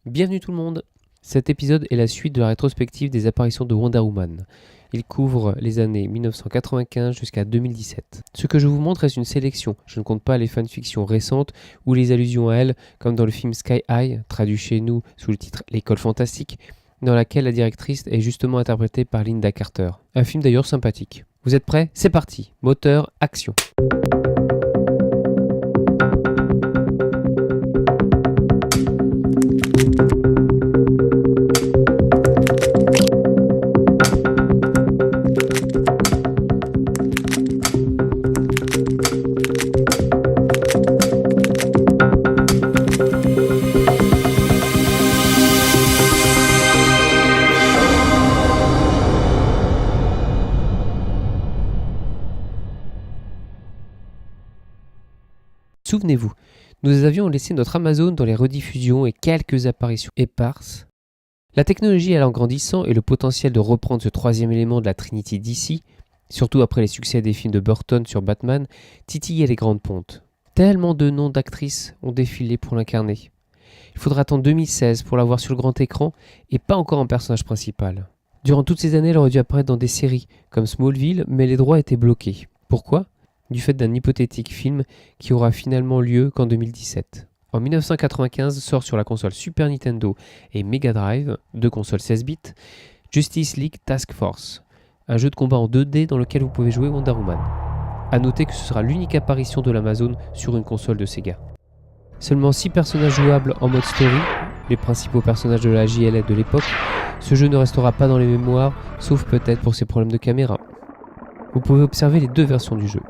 Bienvenue tout le monde. Cet épisode est la suite de la rétrospective des apparitions de Wonder Woman. Il couvre les années 1995 jusqu'à 2017. Ce que je vous montre est une sélection. Je ne compte pas les fanfictions récentes ou les allusions à elle, comme dans le film Sky High, traduit chez nous sous le titre L'école fantastique, dans laquelle la directrice est justement interprétée par Linda Carter. Un film d'ailleurs sympathique. Vous êtes prêts ? C'est parti. Moteur, action. Souvenez-vous, nous avions laissé notre Amazon dans les rediffusions et quelques apparitions éparses. La technologie allant grandissant et le potentiel de reprendre ce troisième élément de la Trinity DC, surtout après les succès des films de Burton sur Batman, titillaient les grandes pontes. Tellement de noms d'actrices ont défilé pour l'incarner. Il faudra attendre 2016 pour la voir sur le grand écran et pas encore en personnage principal. Durant toutes ces années, elle aurait dû apparaître dans des séries comme Smallville, mais les droits étaient bloqués. Pourquoi ? Du fait d'un hypothétique film qui aura finalement lieu qu'en 2017. En 1995 sort sur la console Super Nintendo et Mega Drive, deux consoles 16 bits, Justice League Task Force, un jeu de combat en 2D dans lequel vous pouvez jouer Wonder Woman. A noter que ce sera l'unique apparition de l'Amazon sur une console de Sega. Seulement 6 personnages jouables en mode story, les principaux personnages de la JLF de l'époque, ce jeu ne restera pas dans les mémoires, sauf peut-être pour ses problèmes de caméra. Vous pouvez observer les deux versions du jeu.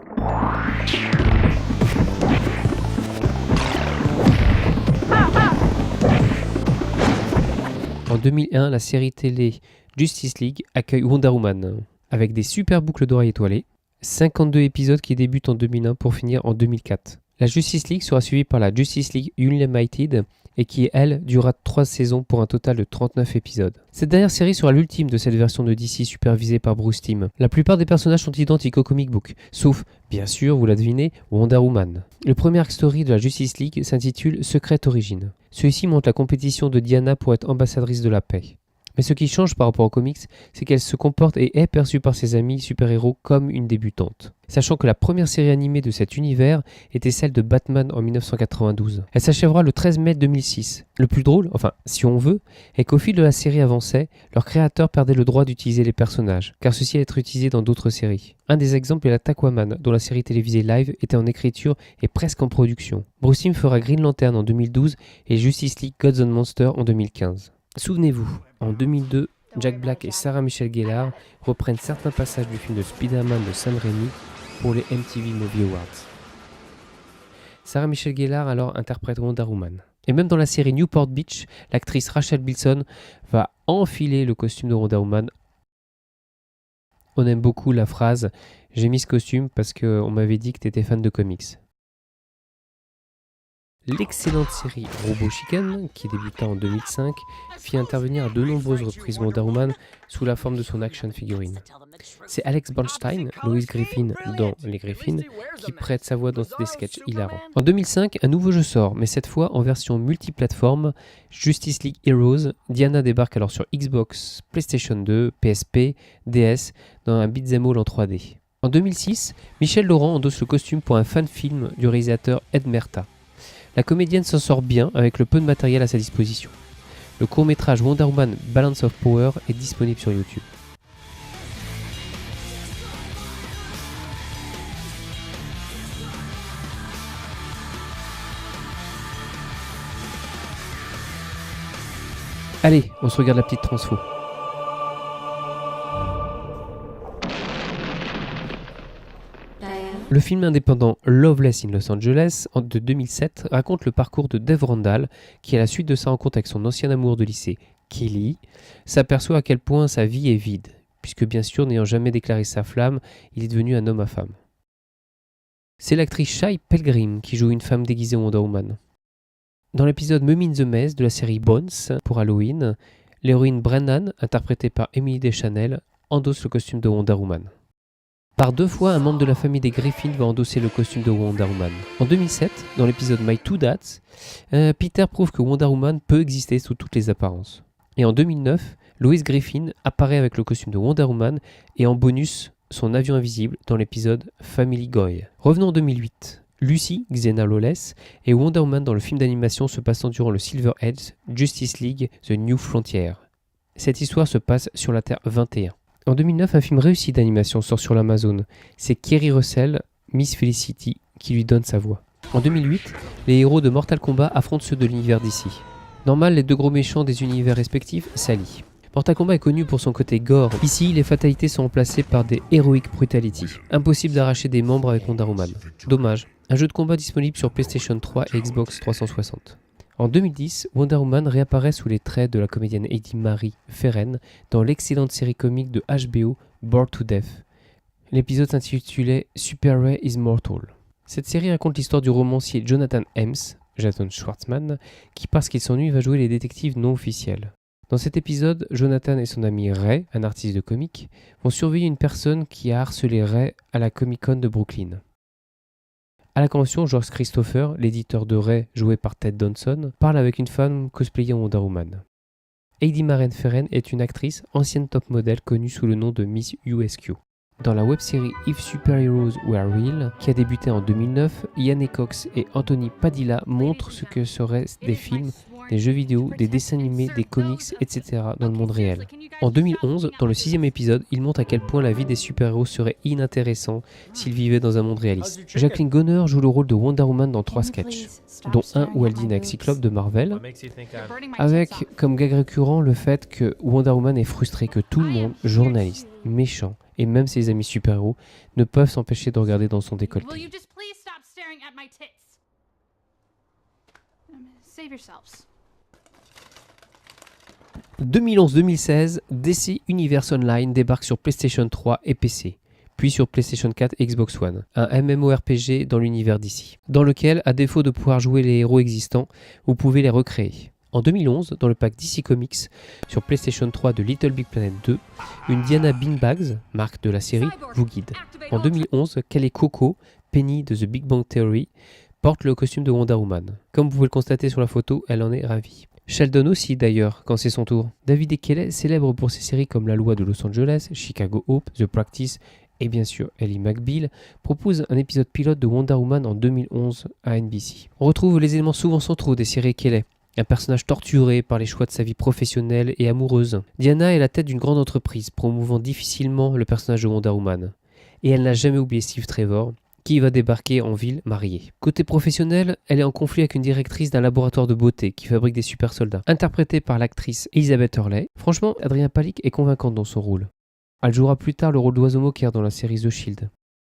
En 2001, la série télé Justice League accueille Wonder Woman, avec des super boucles d'oreilles étoilées, 52 épisodes qui débutent en 2001 pour finir en 2004. La Justice League sera suivie par la Justice League Unlimited et qui, elle, durera 3 saisons pour un total de 39 épisodes. Cette dernière série sera l'ultime de cette version de DC supervisée par Bruce Timm. La plupart des personnages sont identiques au comic book, sauf, bien sûr, vous la devinez, Wonder Woman. Le premier arc story de la Justice League s'intitule Secret Origin. Celui-ci montre la compétition de Diana pour être ambassadrice de la paix. Mais ce qui change par rapport aux comics, c'est qu'elle se comporte et est perçue par ses amis super-héros comme une débutante. Sachant que la première série animée de cet univers était celle de Batman en 1992. Elle s'achèvera le 13 mai 2006. Le plus drôle, enfin si on veut, est qu'au fil de la série avançait, leurs créateurs perdaient le droit d'utiliser les personnages, car ceux-ci allaient être utilisés dans d'autres séries. Un des exemples est la Aquaman, dont la série télévisée live était en écriture et presque en production. Bruce Timm fera Green Lantern en 2012 et Justice League Gods and Monsters en 2015. Souvenez-vous, en 2002, Jack Black et Sarah Michelle Gellar reprennent certains passages du film de Spider-Man de Sam Raimi pour les MTV Movie Awards. Sarah Michelle Gellar alors interprète Wonder Woman. Et même dans la série Newport Beach, l'actrice Rachel Bilson va enfiler le costume de Wonder Woman. On aime beaucoup la phrase « J'ai mis ce costume parce qu'on m'avait dit que t'étais fan de comics ». L'excellente série Robot Chicken, qui débuta en 2005, fit intervenir à de nombreuses reprises Wonder Woman sous la forme de son action figurine. C'est Alex Bernstein, Lois Griffin dans Les Griffins, qui prête sa voix dans des sketchs hilarants. En 2005, un nouveau jeu sort, mais cette fois en version multiplateforme, Justice League Heroes. Diana débarque alors sur Xbox, PlayStation 2, PSP, DS, dans un beat'em all en 3D. En 2006, Michel Laurent endosse le costume pour un fan-film du réalisateur Ed Merta. La comédienne s'en sort bien avec le peu de matériel à sa disposition. Le court-métrage Wonder Woman Balance of Power est disponible sur YouTube. Allez, on se regarde la petite transfo. Le film indépendant Loveless in Los Angeles de 2007 raconte le parcours de Dave Randall qui, à la suite de sa rencontre avec son ancien amour de lycée, Kelly, s'aperçoit à quel point sa vie est vide, puisque bien sûr, n'ayant jamais déclaré sa flamme, il est devenu un homme à femme. C'est l'actrice Shai Pelgrim qui joue une femme déguisée en Wonder Woman. Dans l'épisode Mummy in the Maze de la série Bones pour Halloween, « L'héroïne Brennan, interprétée par Emily Deschanel, endosse le costume de Wonder Woman. Par 2 fois, un membre de la famille des Griffin va endosser le costume de Wonder Woman. En 2007, dans l'épisode My Two Dads, Peter prouve que Wonder Woman peut exister sous toutes les apparences. Et en 2009, Lois Griffin apparaît avec le costume de Wonder Woman et en bonus, son avion invisible dans l'épisode Family Guy. Revenons en 2008. Lucy, Xena Lawless, et Wonder Woman dans le film d'animation se passant durant le Silver Age, Justice League The New Frontier. Cette histoire se passe sur la Terre 21. En 2009, un film réussi d'animation sort sur l'Amazon. C'est Kerry Russell, Miss Felicity, qui lui donne sa voix. En 2008, les héros de Mortal Kombat affrontent ceux de l'univers DC. Normal, les 2 gros méchants des univers respectifs s'allient. Mortal Kombat est connu pour son côté gore. Ici, les fatalités sont remplacées par des Heroic Brutality. Impossible d'arracher des membres avec Wonder Woman. Dommage. Un jeu de combat disponible sur PlayStation 3 et Xbox 360. En 2010, Wonder Woman réapparaît sous les traits de la comédienne Heidi Marie Ferren dans l'excellente série comique de HBO Bored to Death. L'épisode s'intitulait Super Ray is Mortal. Cette série raconte l'histoire du romancier Jonathan Hems, Jason Schwartzman, qui parce qu'il s'ennuie va jouer les détectives non officiels. Dans cet épisode, Jonathan et son ami Ray, un artiste de comics, vont surveiller une personne qui a harcelé Ray à la Comic-Con de Brooklyn. À la convention, George Christopher, l'éditeur de Ray, joué par Ted Danson, parle avec une femme cosplayant Wonder Woman. Heidi Maren Ferren est une actrice, ancienne top model connue sous le nom de Miss USQ. Dans la web-série If Superheroes Were Real, qui a débuté en 2009, Yannick Cox et Anthony Padilla montrent ce que seraient des films, des jeux vidéo, des dessins animés, des comics, etc. dans le monde réel. En 2011, dans le 6e épisode, il montre à quel point la vie des super-héros serait inintéressante s'ils vivaient dans un monde réaliste. Jacqueline Gunner joue le rôle de Wonder Woman dans 3 sketchs, dont un où elle dîne avec Cyclope de Marvel, avec comme gag récurrent le fait que Wonder Woman est frustrée que tout le monde, journalistes, méchants, et même ses amis super-héros, ne peuvent s'empêcher de regarder dans son décolleté. 2011-2016, DC Universe Online débarque sur PlayStation 3 et PC, puis sur PlayStation 4 et Xbox One, un MMORPG dans l'univers DC, dans lequel, à défaut de pouvoir jouer les héros existants, vous pouvez les recréer. En 2011, dans le pack DC Comics, sur PlayStation 3 de Little Big Planet 2, une Diana Beanbags, marque de la série, vous guide. En 2011, Kelly Coco, Penny de The Big Bang Theory, porte le costume de Wonder Woman. Comme vous pouvez le constater sur la photo, elle en est ravie. Sheldon aussi d'ailleurs, quand c'est son tour. David Kelly, célèbre pour ses séries comme La Loi de Los Angeles, Chicago Hope, The Practice et bien sûr Ellie McBeal, propose un épisode pilote de Wonder Woman en 2011 à NBC. On retrouve les éléments souvent centraux des séries Kelly. Un personnage torturé par les choix de sa vie professionnelle et amoureuse. Diana est la tête d'une grande entreprise, promouvant difficilement le personnage de Wonder Woman. Et elle n'a jamais oublié Steve Trevor, qui va débarquer en ville mariée. Côté professionnel, elle est en conflit avec une directrice d'un laboratoire de beauté qui fabrique des super soldats. Interprétée par l'actrice Elizabeth Hurley, franchement, Adrien Palik est convaincante dans son rôle. Elle jouera plus tard le rôle d'Oiseau Moqueur dans la série The Shield.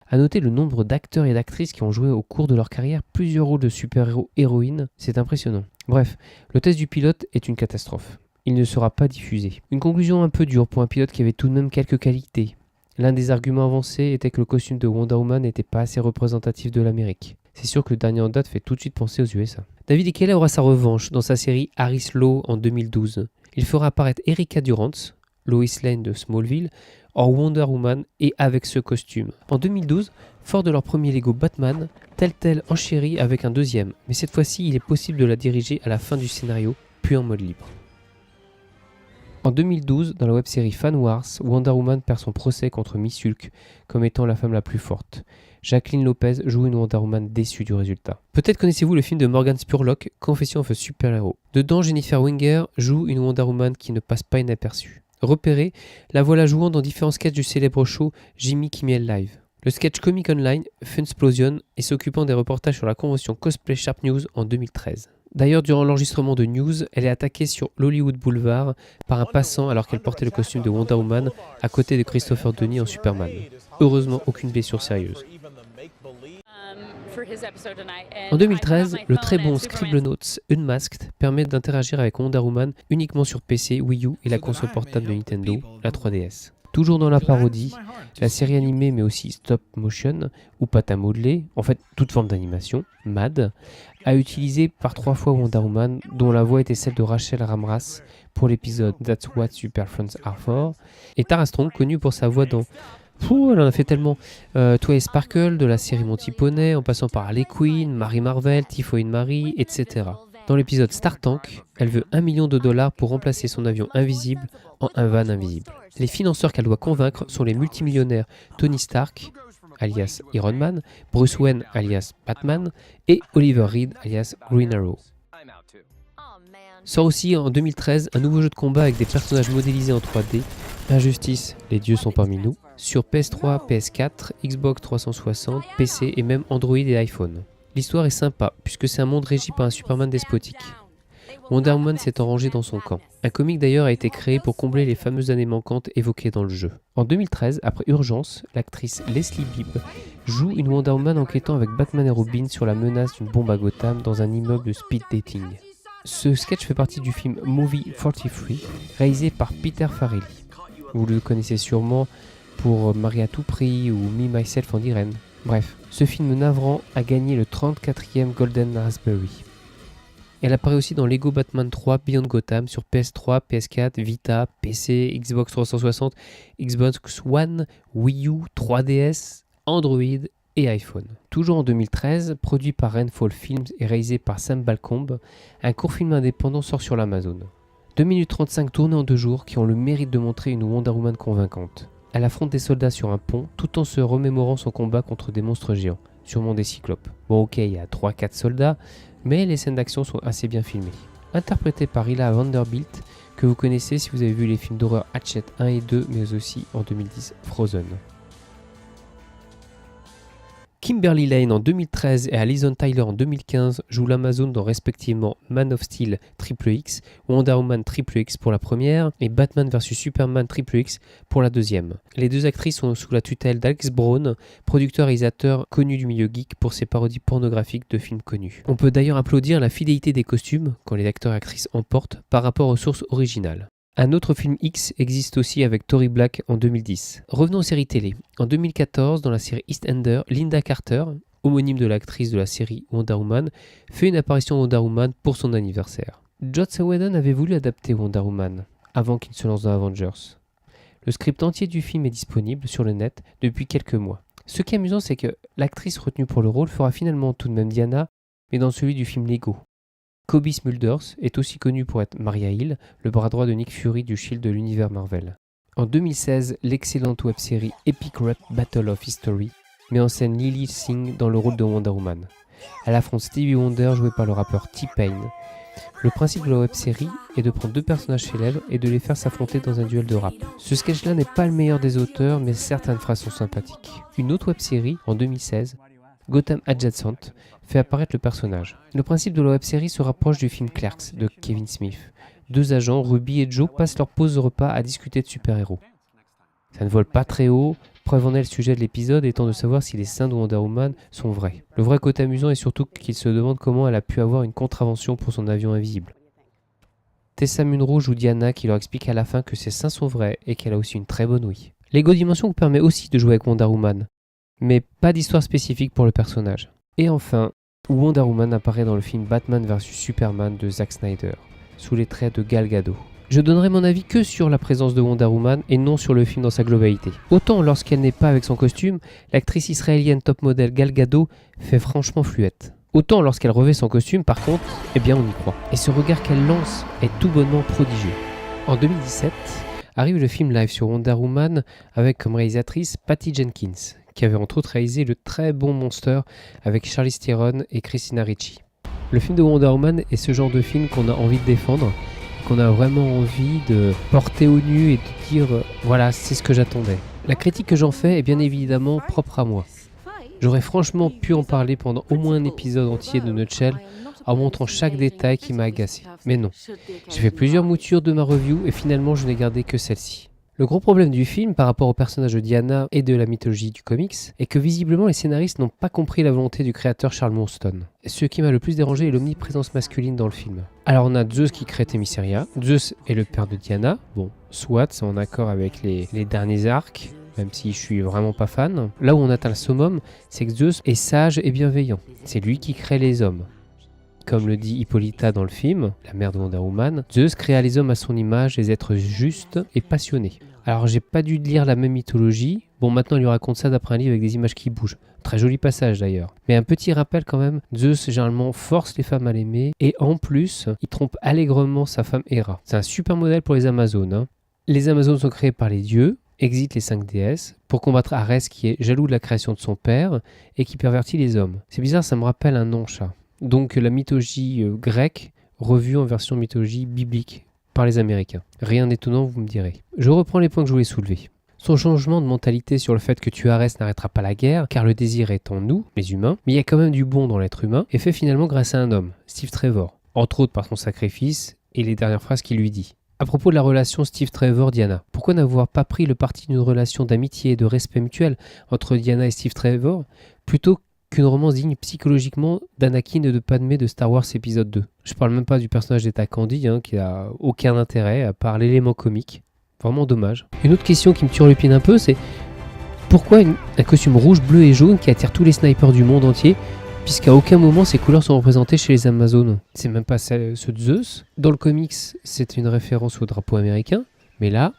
A noter le nombre d'acteurs et d'actrices qui ont joué au cours de leur carrière plusieurs rôles de super-héros héroïnes, c'est impressionnant. Bref, le test du pilote est une catastrophe. Il ne sera pas diffusé. Une conclusion un peu dure pour un pilote qui avait tout de même quelques qualités. L'un des arguments avancés était que le costume de Wonder Woman n'était pas assez représentatif de l'Amérique. C'est sûr que le dernier en date fait tout de suite penser aux USA. David Kelly aura sa revanche dans sa série Harris Law en 2012. Il fera apparaître Erica Durance, Lois Lane de Smallville, hors Wonder Woman et avec ce costume. En 2012, fort de leur premier Lego Batman, Telltale enchérit avec un deuxième, mais cette fois-ci il est possible de la diriger à la fin du scénario, puis en mode libre. En 2012, dans la web-série Fan Wars, Wonder Woman perd son procès contre Miss Hulk comme étant la femme la plus forte. Jacqueline Lopez joue une Wonder Woman déçue du résultat. Peut-être connaissez-vous le film de Morgan Spurlock, Confession of a Super-Héros. Dedans, Jennifer Winger joue une Wonder Woman qui ne passe pas inaperçue. Repérée, la voilà jouant dans différents sketchs du célèbre show Jimmy Kimmel Live. Le sketch Comic Online, Funsplosion, et s'occupant des reportages sur la convention Cosplay Sharp News en 2013. D'ailleurs, durant l'enregistrement de News, elle est attaquée sur l'Hollywood Boulevard par un passant alors qu'elle portait le costume de Wonder Woman à côté de Christopher Denis en Superman. Heureusement, aucune blessure sérieuse. En 2013, le très bon Scribblenauts Unmasked permet d'interagir avec Wonder Woman uniquement sur PC, Wii U et la console portable de Nintendo, la 3DS. Toujours dans la parodie, la série animée mais aussi stop motion ou pâte à modeler, en fait toute forme d'animation, MAD, a utilisé par 3 fois Wonder Woman dont la voix était celle de Rachel Ramras pour l'épisode That's What Super Friends Are For, et Tara Strong connue pour sa voix dans Elle en a fait tellement. Toi et Sparkle de la série Monty Poney, en passant par Harley Quinn, Mary Marvel, Typhoid Mary, etc. Dans l'épisode Star Tank, elle veut $1 million pour remplacer son avion invisible en un van invisible. Les financeurs qu'elle doit convaincre sont les multimillionnaires Tony Stark, alias Iron Man, Bruce Wayne, alias Batman, et Oliver Reed, alias Green Arrow. Sort aussi en 2013 un nouveau jeu de combat avec des personnages modélisés en 3D, Injustice, les dieux sont parmi nous, sur PS3, PS4, Xbox 360, PC et même Android et iPhone. L'histoire est sympa, puisque c'est un monde régi par un Superman despotique. Wonder Woman s'est rangé dans son camp. Un comic d'ailleurs a été créé pour combler les fameuses années manquantes évoquées dans le jeu. En 2013, après Urgence, l'actrice Leslie Bibb joue une Wonder Woman enquêtant avec Batman et Robin sur la menace d'une bombe à Gotham dans un immeuble de speed dating. Ce sketch fait partie du film Movie 43, réalisé par Peter Farrelly. Vous le connaissez sûrement pour Marie à tout prix ou Me, Myself and Irene. Bref, ce film navrant a gagné le 34e Golden Raspberry. Elle apparaît aussi dans Lego Batman 3 Beyond Gotham sur PS3, PS4, Vita, PC, Xbox 360, Xbox One, Wii U, 3DS, Android et iPhone. Toujours en 2013, produit par Rainfall Films et réalisé par Sam Balcombe, un court film indépendant sort sur l'Amazon. 2 minutes 35 tournées en 2 jours qui ont le mérite de montrer une Wonder Woman convaincante. Elle affronte des soldats sur un pont tout en se remémorant son combat contre des monstres géants, sûrement des cyclopes. Bon ok, il y a 3-4 soldats, mais les scènes d'action sont assez bien filmées. Interprétée par Ila Vanderbilt, que vous connaissez si vous avez vu les films d'horreur Hatchet 1 et 2, mais aussi en 2010 Frozen. Kimberly Lane en 2013 et Alison Tyler en 2015 jouent l'Amazon dans respectivement Man of Steel XXX, Wonder Woman XXX pour la première et Batman vs Superman XXX pour la deuxième. Les deux actrices sont sous la tutelle d'Alex Braun, producteur-réalisateur connu du milieu geek pour ses parodies pornographiques de films connus. On peut d'ailleurs applaudir la fidélité des costumes quand les acteurs et actrices emportent par rapport aux sources originales. Un autre film X existe aussi avec Tory Black en 2010. Revenons aux séries télé. En 2014, dans la série EastEnders, Linda Carter, homonyme de l'actrice de la série Wonder Woman, fait une apparition Wonder Woman pour son anniversaire. Joss Whedon avait voulu adapter Wonder Woman avant qu'il ne se lance dans Avengers. Le script entier du film est disponible sur le net depuis quelques mois. Ce qui est amusant, c'est que l'actrice retenue pour le rôle fera finalement tout de même Diana, mais dans celui du film Lego. Cobie Smulders est aussi connue pour être Maria Hill, le bras droit de Nick Fury du Shield de l'univers Marvel. En 2016, l'excellente web-série Epic Rap Battle of History met en scène Lily Singh dans le rôle de Wonder Woman. Elle affronte Stevie Wonder joué par le rappeur T-Pain. Le principe de la web-série est de prendre deux personnages célèbres et de les faire s'affronter dans un duel de rap. Ce sketch-là n'est pas le meilleur des auteurs, mais certaines phrases sont sympathiques. Une autre web-série, en 2016, Gotham Adjacent, fait apparaître le personnage. Le principe de la web-série se rapproche du film Clerks de Kevin Smith. Deux agents, Ruby et Joe, passent leur pause de repas à discuter de super-héros. Ça ne vole pas très haut, preuve en est le sujet de l'épisode étant de savoir si les seins de Wonder Woman sont vrais. Le vrai côté amusant est surtout qu'il se demande comment elle a pu avoir une contravention pour son avion invisible. Tessa Munro joue Diana qui leur explique à la fin que ses seins sont vrais et qu'elle a aussi une très bonne ouïe. Lego Dimension vous permet aussi de jouer avec Wonder Woman, mais pas d'histoire spécifique pour le personnage. Et enfin, Wonder Woman apparaît dans le film Batman vs Superman de Zack Snyder, sous les traits de Gal Gadot. Je donnerai mon avis que sur la présence de Wonder Woman et non sur le film dans sa globalité. Autant lorsqu'elle n'est pas avec son costume, l'actrice israélienne top modèle Gal Gadot fait franchement fluette. Autant lorsqu'elle revêt son costume, par contre, eh bien on y croit. Et ce regard qu'elle lance est tout bonnement prodigieux. En 2017, arrive le film live sur Wonder Woman avec comme réalisatrice Patty Jenkins, qui avait entre autres réalisé le très bon Monster avec Charlize Theron et Christina Ricci. Le film de Wonder Woman est ce genre de film qu'on a envie de défendre, qu'on a vraiment envie de porter au nu et de dire voilà, c'est ce que j'attendais. La critique que j'en fais est bien évidemment propre à moi. J'aurais franchement pu en parler pendant au moins un épisode entier de Nutshell en montrant chaque détail qui m'a agacé. Mais non, j'ai fait plusieurs moutures de ma review et finalement je n'ai gardé que celle-ci. Le gros problème du film par rapport au personnage de Diana et de la mythologie du comics est que visiblement les scénaristes n'ont pas compris la volonté du créateur Charles Moonstone. Ce qui m'a le plus dérangé est l'omniprésence masculine dans le film. Alors on a Zeus qui crée Themyscira, Zeus est le père de Diana, bon soit c'est en accord avec les derniers arcs, même si je suis vraiment pas fan. Là où on atteint le summum, c'est que Zeus est sage et bienveillant, c'est lui qui crée les hommes. Comme le dit Hippolyta dans le film, la mère de Wonder Woman, Zeus créa les hommes à son image, les êtres justes et passionnés. Alors j'ai pas dû lire la même mythologie, bon maintenant il lui raconte ça d'après un livre avec des images qui bougent. Très joli passage d'ailleurs. Mais un petit rappel quand même, Zeus généralement force les femmes à l'aimer et en plus, il trompe allègrement sa femme Héra. C'est un super modèle pour les Amazones. Hein. Les Amazones sont créées par les dieux, exit les 5 déesses, pour combattre Arès qui est jaloux de la création de son père et qui pervertit les hommes. C'est bizarre, ça me rappelle un nom chat. Donc la mythologie grecque revue en version mythologie biblique par les Américains. Rien d'étonnant, vous me direz. Je reprends les points que je voulais soulever. Son changement de mentalité sur le fait que tuer Arès n'arrêtera pas la guerre, car le désir est en nous, les humains, mais il y a quand même du bon dans l'être humain, est fait finalement grâce à un homme, Steve Trevor, entre autres par son sacrifice et les dernières phrases qu'il lui dit. À propos de la relation Steve Trevor-Diana, pourquoi n'avoir pas pris le parti d'une relation d'amitié et de respect mutuel entre Diana et Steve Trevor, plutôt qu'une romance digne psychologiquement d'Anakin et de Padmé de Star Wars épisode 2. Je parle même pas du personnage d'Eta Candy, qui a aucun intérêt à part l'élément comique. Vraiment dommage. Une autre question qui me turlupine un peu, c'est pourquoi un costume rouge, bleu et jaune qui attire tous les snipers du monde entier, puisqu'à aucun moment ces couleurs sont représentées chez les Amazones. C'est même pas ceux de Zeus. Dans le comics, c'est une référence au drapeau américain, mais là,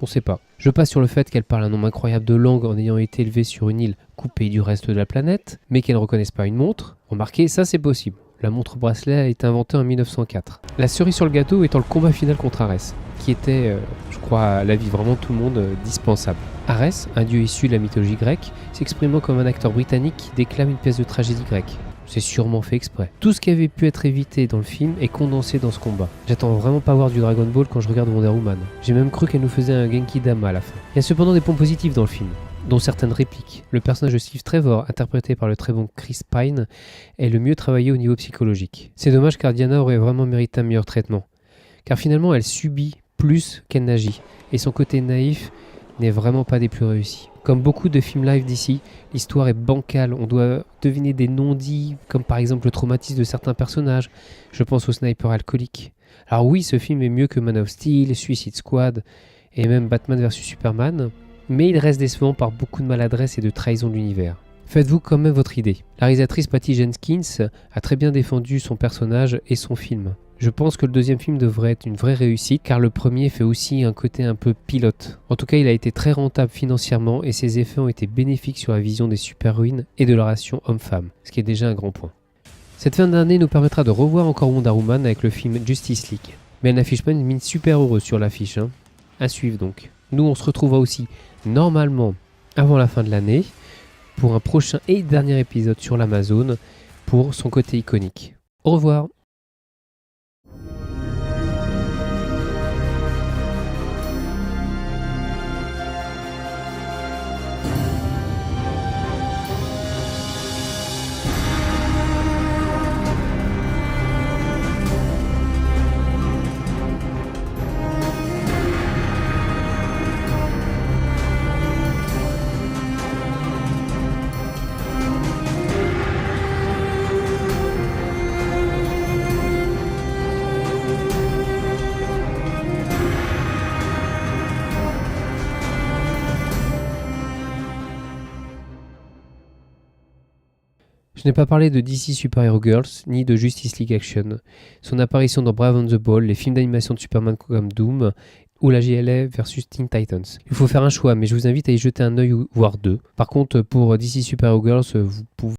on sait pas. Je passe sur le fait qu'elle parle un nombre incroyable de langues en ayant été élevée sur une île coupée du reste de la planète, mais qu'elle ne reconnaisse pas une montre. Remarquez, ça c'est possible. La montre bracelet a été inventée en 1904. La cerise sur le gâteau étant le combat final contre Arès, qui était, je crois, à la vie vraiment tout le monde, dispensable. Arès, un dieu issu de la mythologie grecque, s'exprimant comme un acteur britannique qui déclame une pièce de tragédie grecque. C'est sûrement fait exprès. Tout ce qui avait pu être évité dans le film est condensé dans ce combat. J'attends vraiment pas voir du Dragon Ball quand je regarde Wonder Woman. J'ai même cru qu'elle nous faisait un Genki Dama à la fin. Il y a cependant des points positifs dans le film, dont certaines répliques. Le personnage de Steve Trevor, interprété par le très bon Chris Pine, est le mieux travaillé au niveau psychologique. C'est dommage car Diana aurait vraiment mérité un meilleur traitement. Car finalement elle subit plus qu'elle n'agit, et son côté naïf n'est vraiment pas des plus réussis. Comme beaucoup de films live d'ici, l'histoire est bancale, on doit deviner des non-dits, comme par exemple le traumatisme de certains personnages, je pense au sniper alcoolique. Alors oui, ce film est mieux que Man of Steel, Suicide Squad, et même Batman vs Superman, mais il reste décevant par beaucoup de maladresse et de trahison de l'univers. Faites-vous quand même votre idée. La réalisatrice Patty Jenkins a très bien défendu son personnage et son film. Je pense que le deuxième film devrait être une vraie réussite car le premier fait aussi un côté un peu pilote. En tout cas, il a été très rentable financièrement et ses effets ont été bénéfiques sur la vision des super-héroïnes et de la relation homme-femme, ce qui est déjà un grand point. Cette fin d'année nous permettra de revoir encore Wonder Woman avec le film Justice League. Mais elle n'affiche pas une mine super heureuse sur l'affiche. À suivre donc. Nous, on se retrouvera aussi normalement avant la fin de l'année pour un prochain et dernier épisode sur l'Amazone pour son côté iconique. Au revoir. Je n'ai pas parlé de DC Super Hero Girls, ni de Justice League Action, son apparition dans Brave and the Bold, les films d'animation de Superman comme Doom, ou la JLA versus Teen Titans. Il faut faire un choix, mais je vous invite à y jeter un œil, voire deux. Par contre, pour DC Super Hero Girls, vous pouvez